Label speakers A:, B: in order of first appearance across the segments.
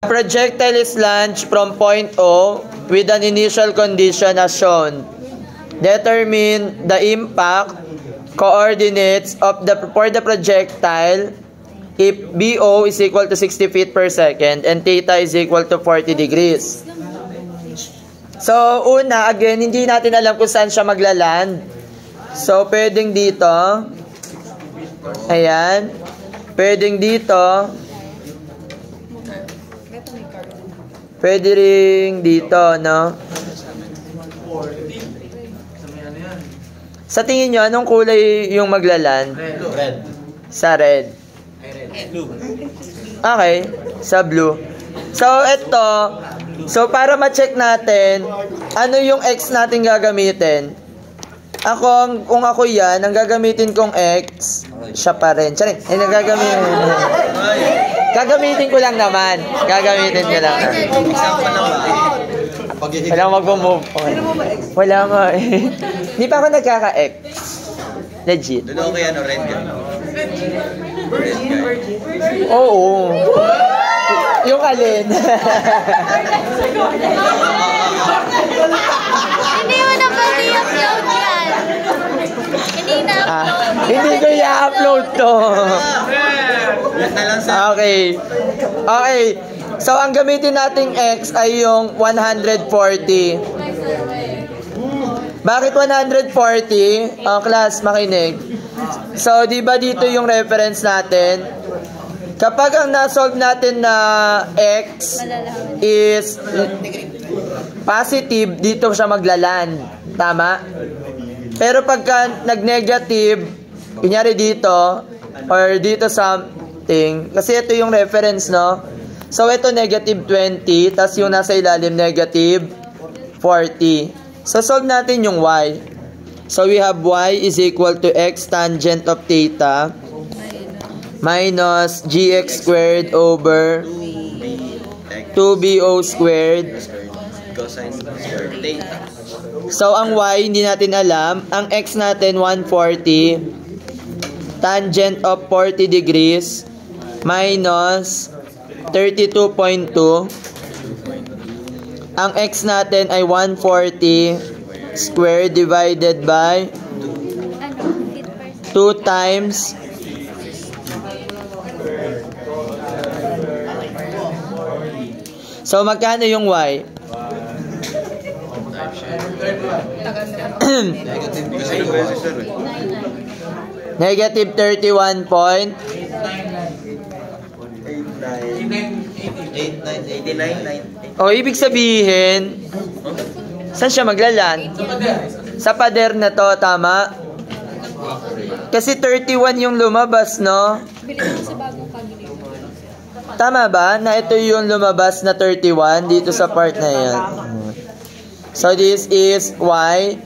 A: Projectile is launched from point O with an initial condition as shown. Determine the impact coordinates of for the projectile if BO is equal to 60 feet per second and theta is equal to 40 degrees. So, una, again, hindi natin alam kung saan siya maglaland. So, pwedeng dito. Ayan. Pwedeng dito. Pwede ring dito, no? Sa tingin nyo, anong kulay yung maglaland?
B: Red.
A: Sa red.
B: Blue.
A: Okay, sa blue. So, ito. So, para ma-check natin, ano yung X natin gagamitin? Kung ako yan, ang gagamitin kong X, siya pa rin. Charing, gagamitin ko lang naman. Gagamitin ko lang. Walang mag-move. Wala nga eh. Hindi pa ako nagkaka-X. Legit.
B: Doon ako kaya red yan.
A: Oo. Yung alin.
C: Hindi mo na pwede i-upload yan. Hindi na-upload.
A: Hindi ko i-upload to. Okay. Okay. So, ang gamitin nating X ay yung 140. Bakit 140? Class, makinig. So, di ba dito yung reference natin? Kapag ang na-solve natin na X is positive, dito siya maglaland. Tama? Pero pagka nag-negative, kunyari dito, or dito something, kasi ito yung reference, no? So, ito negative 20, tas yung nasa ilalim negative 40. So, solve natin yung Y. So, we have Y is equal to X tangent of theta minus GX squared over 2BO squared. So, ang Y, hindi natin alam. Ang X natin, 140. Tangent of 40 degrees minus 32.2. Ang X natin ay 140 squared divided by 2 times so, magkano yung Y? Negative 31 point
B: 89.
A: O, ibig sabihin, saan siya maglalan? Sa pader na to, tama? Kasi 31 yung lumabas, no? Tama ba? Na ito yung lumabas na 31 dito sa part na yan. So, this is Y.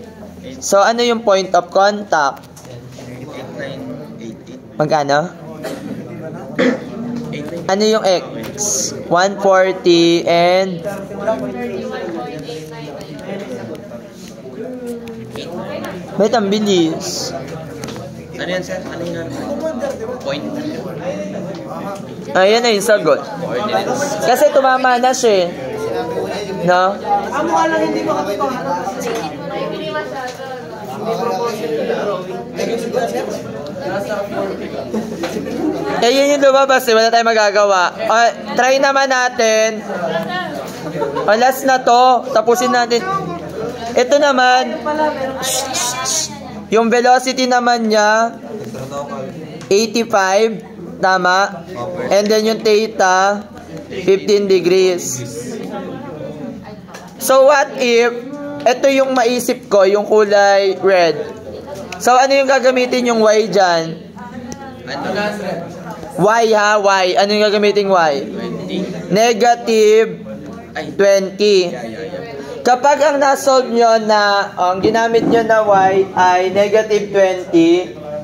A: So, ano yung point of contact? Magkano? Ano yung X? 140 and wait, ang bilis.
B: Ano yan, sir? Ano yung point?
A: Ayan na yung sagot. Kasi tumama na siya. No? Eh, yun yung lumabas eh. Wala tayong magagawa. Try naman natin. Last na to. Tapusin natin. Ito naman. Yung velocity naman niya 85. Tama? And then yung theta 15 degrees. So what if ito yung maisip ko, yung kulay red. So ano yung gagamitin yung Y dyan? Y ha, Y. Ano yung gagamitin Y?
B: 20.
A: Negative 20. Kapag ang nasolve nyo na, ang ginamit nyo na Y ay negative 20,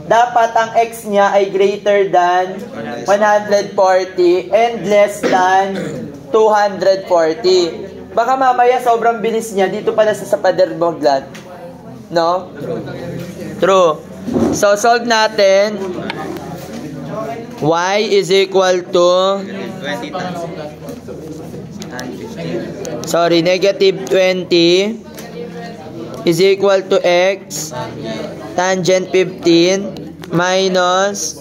A: dapat ang X niya ay greater than 140 and less than 240. Baka mamaya sobrang bilis niya dito pala sa pader maglan. No? True. So, solve natin. Y is equal to
B: 20 times
A: sorry, negative 20 is equal to x tangent 15 minus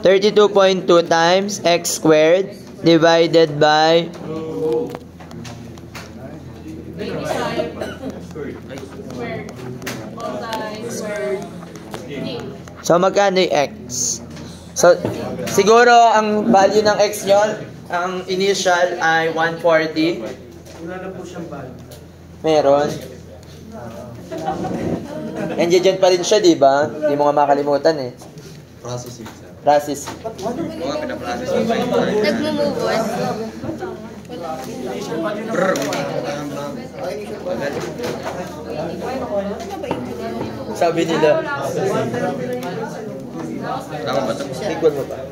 A: 32.2 times x squared divided by so magkano yung x? So siguro ang value ng x nyo, ang initial ay 140.
D: Wala na po siyang value.
A: Meron. Nandiyan dyan pa rin siya, di ba? Hindi mo nga makalimutan eh.
B: Processing, sir.
A: Process.
B: Oo, pinaprocess yung file.
C: Nagmumove on.
A: Sabi nila.
B: Tama ba ito?
A: Equal mo ba?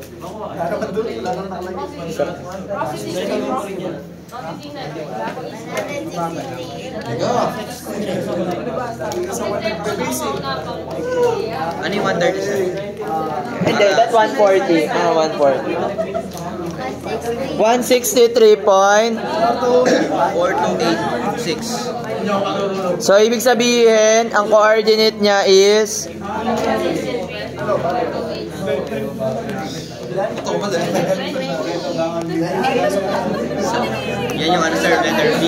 B: Ano yung 130, sir?
A: Hindi, that's 140. 140. 163.4286. So, ibig sabihin, ang coordinate niya is
B: Yan yung answer, letter B.